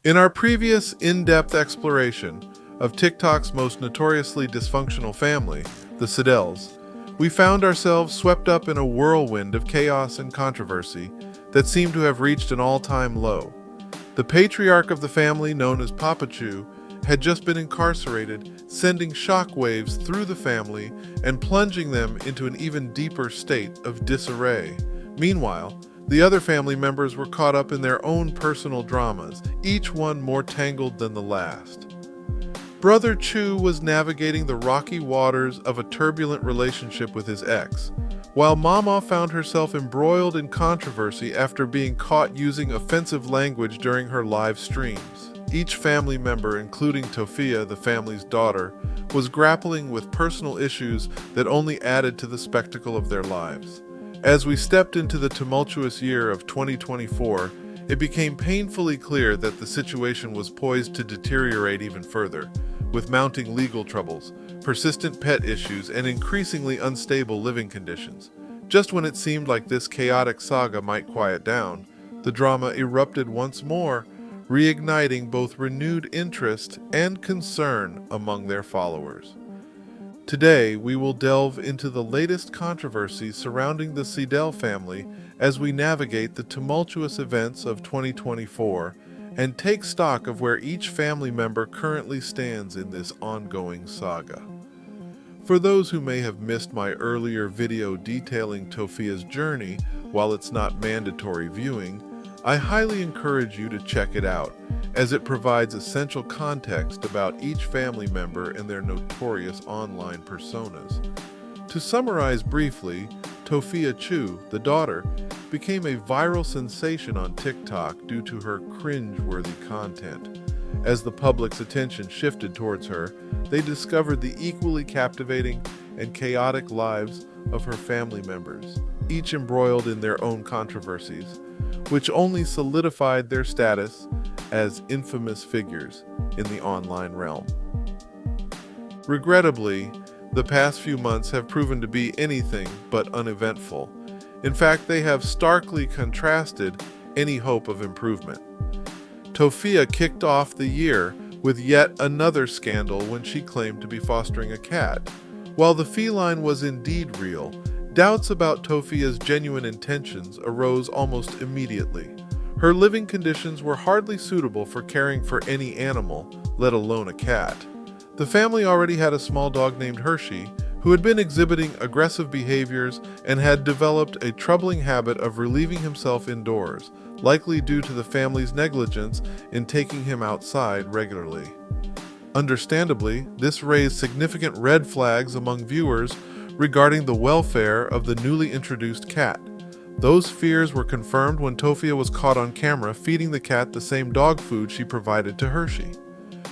In our previous in-depth exploration of TikTok's most notoriously dysfunctional family, the Siddels, we found ourselves swept up in a whirlwind of chaos and controversy that seemed to have reached an all-time low. The patriarch of the family, known as Tophiachu, had just been incarcerated, sending shockwaves through the family and plunging them into an even deeper state of disarray. Meanwhile, the other family members were caught up in their own personal dramas, each one more tangled than the last. Brother Chu was navigating the rocky waters of a turbulent relationship with his ex, while Mama found herself embroiled in controversy after being caught using offensive language during her live streams. Each family member, including Tophia, the family's daughter, was grappling with personal issues that only added to the spectacle of their lives. As we stepped into the tumultuous year of 2024, it became painfully clear that the situation was poised to deteriorate even further, with mounting legal troubles, persistent pet issues, and increasingly unstable living conditions. Just when it seemed like this chaotic saga might quiet down, the drama erupted once more, reigniting both renewed interest and concern among their followers. Today, we will delve into the latest controversies surrounding the Siddel family as we navigate the tumultuous events of 2024 and take stock of where each family member currently stands in this ongoing saga. For those who may have missed my earlier video detailing Tophia's journey, while it's not mandatory viewing, I highly encourage you to check it out, as it provides essential context about each family member and their notorious online personas. To summarize briefly, Tophiachu, the daughter, became a viral sensation on TikTok due to her cringe-worthy content. As the public's attention shifted towards her, they discovered the equally captivating and chaotic lives of her family members, each embroiled in their own controversies, which only solidified their status as infamous figures in the online realm. Regrettably, the past few months have proven to be anything but uneventful. In fact, they have starkly contrasted any hope of improvement. Tophia kicked off the year with yet another scandal when she claimed to be fostering a cat. While the feline was indeed real, doubts about Tophia's genuine intentions arose almost immediately. Her living conditions were hardly suitable for caring for any animal, let alone a cat. The family already had a small dog named Hershey, who had been exhibiting aggressive behaviors and had developed a troubling habit of relieving himself indoors, likely due to the family's negligence in taking him outside regularly. Understandably, this raised significant red flags among viewers regarding the welfare of the newly introduced cat. Those fears were confirmed when Tophia was caught on camera feeding the cat the same dog food she provided to Hershey.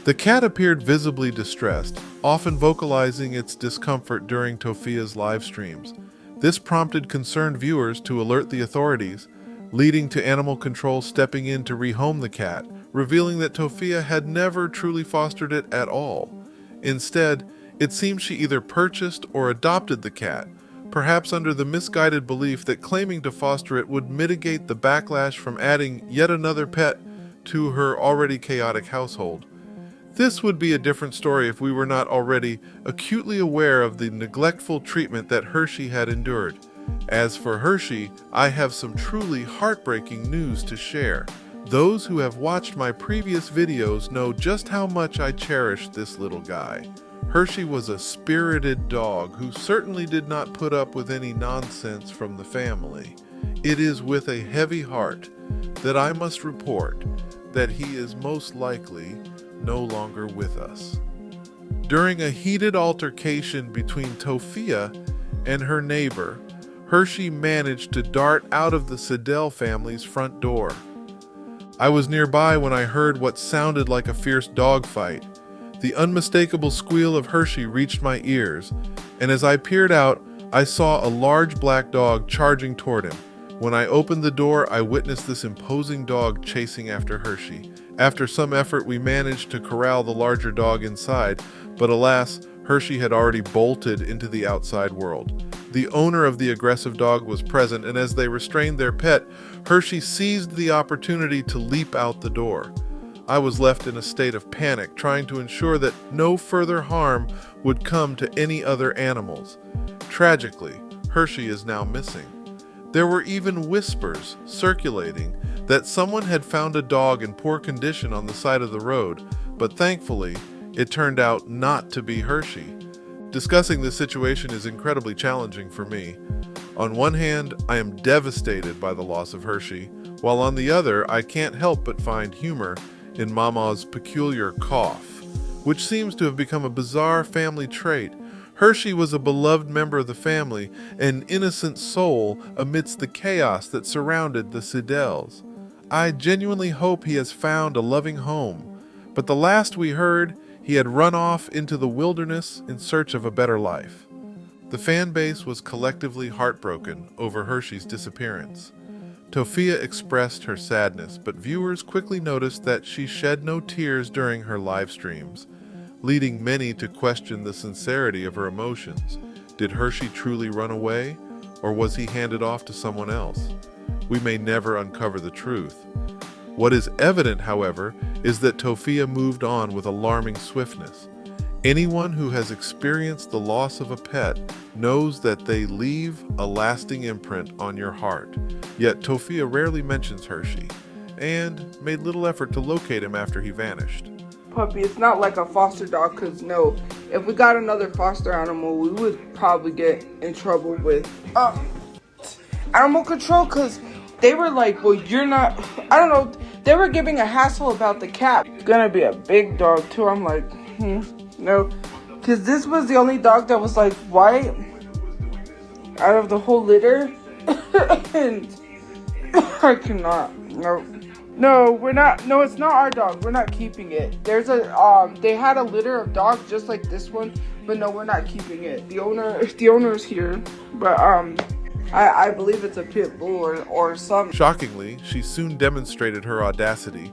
The cat appeared visibly distressed, often vocalizing its discomfort during Tophia's live streams. This prompted concerned viewers to alert the authorities, leading to animal control stepping in to rehome the cat, revealing that Tophia had never truly fostered it at all. Instead, it seemed she either purchased or adopted the cat, perhaps under the misguided belief that claiming to foster it would mitigate the backlash from adding yet another pet to her already chaotic household. This would be a different story if we were not already acutely aware of the neglectful treatment that Hershey had endured. As for Hershey, I have some truly heartbreaking news to share. Those who have watched my previous videos know just how much I cherish this little guy. Hershey was a spirited dog who certainly did not put up with any nonsense from the family. It is with a heavy heart that I must report that he is most likely no longer with us. During a heated altercation between Tophia and her neighbor, Hershey managed to dart out of the Siddel family's front door. I was nearby when I heard what sounded like a fierce dogfight. The unmistakable squeal of Hershey reached my ears, and as I peered out, I saw a large black dog charging toward him. When I opened the door, I witnessed this imposing dog chasing after Hershey. After some effort, we managed to corral the larger dog inside, but alas, Hershey had already bolted into the outside world. The owner of the aggressive dog was present, and as they restrained their pet, Hershey seized the opportunity to leap out the door. I was left in a state of panic, trying to ensure that no further harm would come to any other animals. Tragically, Hershey is now missing. There were even whispers circulating that someone had found a dog in poor condition on the side of the road, but thankfully, it turned out not to be Hershey. Discussing this situation is incredibly challenging for me. On one hand, I am devastated by the loss of Hershey, while on the other, I can't help but find humor in Mama's peculiar cough, which seems to have become a bizarre family trait. Hershey was a beloved member of the family, an innocent soul amidst the chaos that surrounded the Siddells. I genuinely hope he has found a loving home, but the last we heard, he had run off into the wilderness in search of a better life. The fan base was collectively heartbroken over Hershey's disappearance. Tophia expressed her sadness, but viewers quickly noticed that she shed no tears during her live streams, leading many to question the sincerity of her emotions. Did Hershey truly run away, or was he handed off to someone else? We may never uncover the truth. What is evident, however, is that Tophia moved on with alarming swiftness. Anyone who has experienced the loss of a pet knows that they leave a lasting imprint on your heart. Yet Tophia rarely mentions Hershey, and made little effort to locate him after he vanished. Puppy, it's not like a foster dog, because no, if we got another foster animal, we would probably get in trouble with animal control, because they were like, well, you're not, I don't know, they were giving a hassle about the cat. It's gonna be a big dog too. I'm like, no, because this was the only dog that was like white out of the whole litter. And I cannot, no, we're not, no, it's not our dog, we're not keeping it. There's a, they had a litter of dogs just like this one, but no, we're not keeping it. The owner is here, but I believe it's a pit bull or something. Shockingly, she soon demonstrated her audacity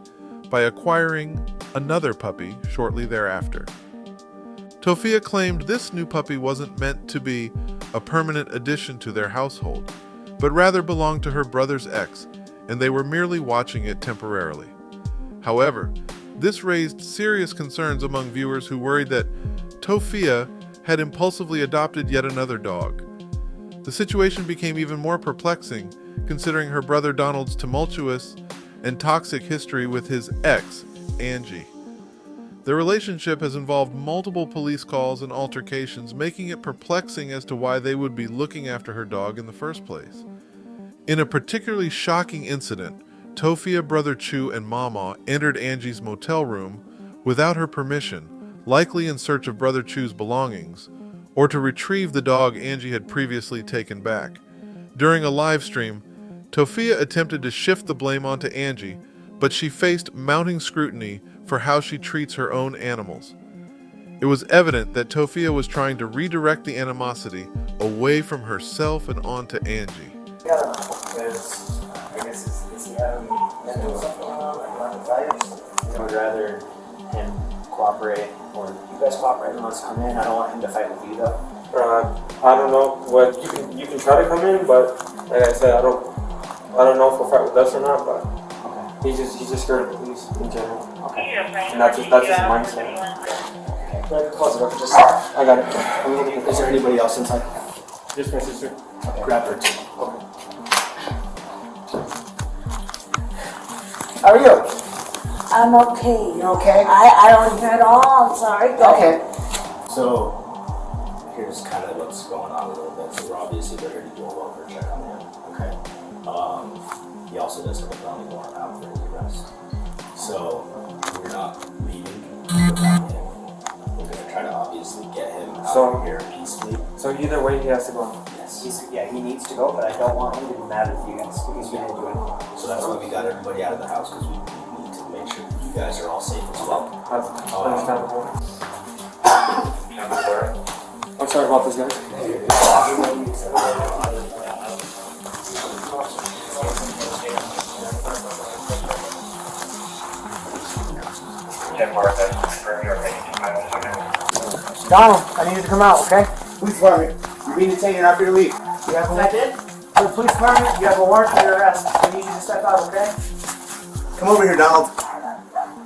by acquiring another puppy shortly thereafter. Tophia claimed this new puppy wasn't meant to be a permanent addition to their household, but rather belonged to her brother's ex, and they were merely watching it temporarily. However, this raised serious concerns among viewers who worried that Tophia had impulsively adopted yet another dog. The situation became even more perplexing, considering her brother Donald's tumultuous and toxic history with his ex, Angie. The relationship has involved multiple police calls and altercations, making it perplexing as to why they would be looking after her dog in the first place. In a particularly shocking incident, Tophia, Brother Chu, and Mama entered Angie's motel room without her permission, likely in search of Brother Chu's belongings, or to retrieve the dog Angie had previously taken back. During a live stream, Tophia attempted to shift the blame onto Angie, but she faced mounting scrutiny for how she treats her own animals. It was evident that Tophia was trying to redirect the animosity away from herself and onto Angie. Yeah, because I guess is he having mental stuff going on, like lack of values? I would rather him cooperate, or you guys cooperate and let's come in. I don't want him to fight with you though. I don't know what you can try to come in, but like I said, I don't know if he'll fight with us or not, but okay. He's just scared of the police in general. Okay. And that's his mindset. Okay. Close it up. Just I got it. I'm looking. Is there anybody else inside? Just my sister. Okay. Grab her too. Okay. How are you? I'm okay. You okay? I don't hear at all. I'm sorry. Go. Okay. So here's kind of what's going on a little bit. So we're obviously ready to do a welfare check on him. Okay. He also does have a felony warrant out for his arrest. So we're not leaving without him. We're gonna try to obviously get him out of here peacefully. So either way, he has to go. Yes. He needs to go, but I don't want him to be mad with you guys because you didn't do it. So that's why we got everybody out of the house, because we need to make sure you guys are all safe as well. That's understandable. I'm sorry about this, guys. Donald, I need you to come out, okay? Police department, you're being detained, you're not free to leave. You have a police department, you have a warrant for your arrest. I need you to step out, okay? Come over here, Donald.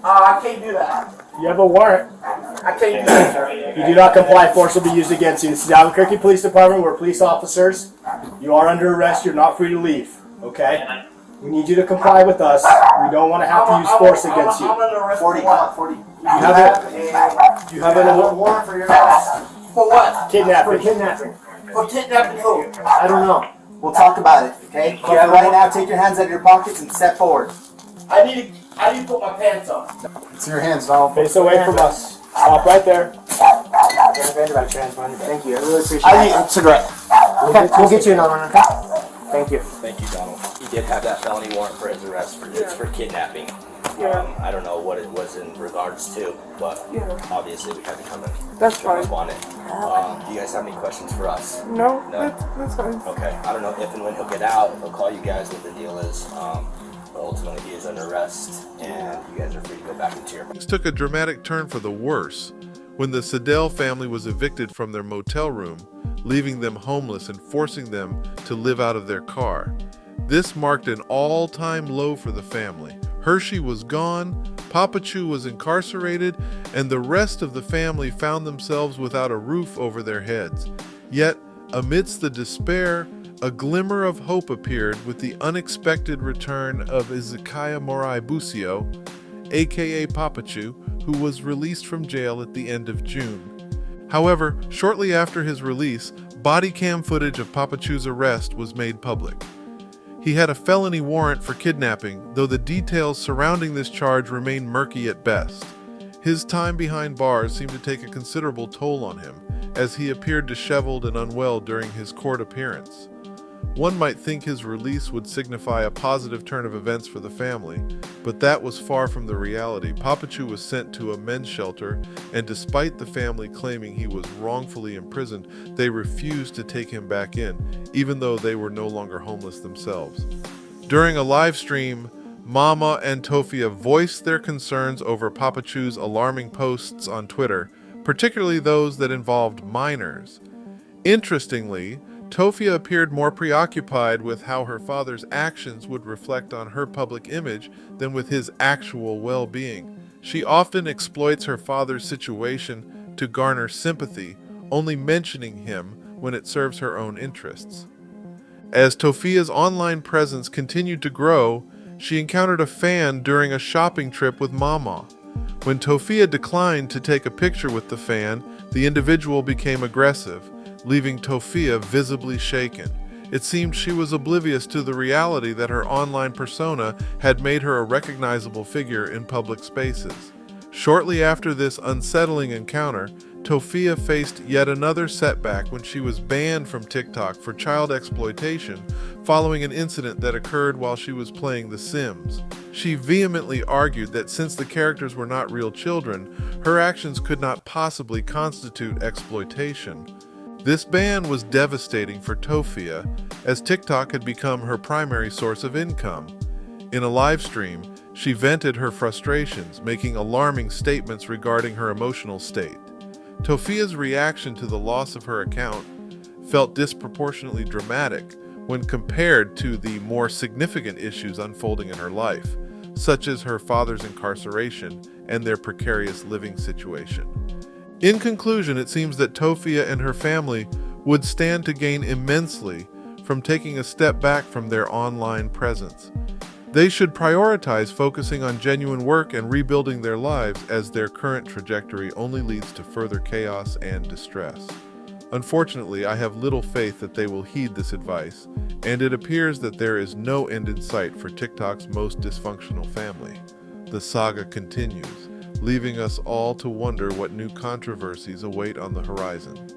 I can't do that. You have a warrant. I can't do that, sir. You do not comply, force will be used against you. This is the Albuquerque Police Department. We're police officers. You are under arrest. You're not free to leave. Okay? We need you to comply with us. We don't want to have to use force against you. I'm under arrest 40, for what? 40. You have a warrant for your arrest. For what? kidnapping. kidnapping. For kidnapping who? I don't know. We'll talk about it, okay? Yeah, right now, take your hands out of your pockets and step forward. I need to put my pants on. It's in your hands, Donald. Face away from us. Stop right there. Thank you. I really appreciate it. I need a cigarette. We'll get you another one, okay? Thank you. Thank you, Donald. He did have that felony warrant for his arrest for kidnapping. Yeah. I don't know what it was in regards to, but obviously we had to come and That's jump fine. up on it. Do you guys have any questions for us? No, No? that's fine. Okay. I don't know if and when he'll get out. He'll call you guys what the deal is. But ultimately he is under arrest, and you guys are free to go back into your... Things took a dramatic turn for the worse when the Siddell family was evicted from their motel room, leaving them homeless and forcing them to live out of their car. This marked an all-time low for the family. Hershey was gone, Tophiachu was incarcerated, and the rest of the family found themselves without a roof over their heads. Yet, amidst the despair, a glimmer of hope appeared with the unexpected return of Ezekiah Morai Busio, aka Tophiachu, who was released from jail at the end of June. However, shortly after his release, body cam footage of Tophiachu's arrest was made public. He had a felony warrant for kidnapping, though the details surrounding this charge remain murky at best. His time behind bars seemed to take a considerable toll on him, as he appeared disheveled and unwell during his court appearance. One might think his release would signify a positive turn of events for the family, but that was far from the reality. Tophiachu was sent to a men's shelter, and despite the family claiming he was wrongfully imprisoned, they refused to take him back in, even though they were no longer homeless themselves. During a live stream, Mama and Tophia voiced their concerns over Tophiachu's alarming posts on Twitter, particularly those that involved minors. Interestingly, Tophia appeared more preoccupied with how her father's actions would reflect on her public image than with his actual well-being. She often exploits her father's situation to garner sympathy, only mentioning him when it serves her own interests. As Tophia's online presence continued to grow, she encountered a fan during a shopping trip with Mama. When Tophia declined to take a picture with the fan, the individual became aggressive, leaving Tophia visibly shaken. It seemed she was oblivious to the reality that her online persona had made her a recognizable figure in public spaces. Shortly after this unsettling encounter, Tophia faced yet another setback when she was banned from TikTok for child exploitation following an incident that occurred while she was playing The Sims. She vehemently argued that since the characters were not real children, her actions could not possibly constitute exploitation. This ban was devastating for Tophia, as TikTok had become her primary source of income. In a live stream, she vented her frustrations, making alarming statements regarding her emotional state. Tophia's reaction to the loss of her account felt disproportionately dramatic when compared to the more significant issues unfolding in her life, such as her father's incarceration and their precarious living situation. In conclusion, it seems that Tophia and her family would stand to gain immensely from taking a step back from their online presence. They should prioritize focusing on genuine work and rebuilding their lives, as their current trajectory only leads to further chaos and distress. Unfortunately, I have little faith that they will heed this advice, and it appears that there is no end in sight for TikTok's most dysfunctional family. The saga continues, leaving us all to wonder what new controversies await on the horizon.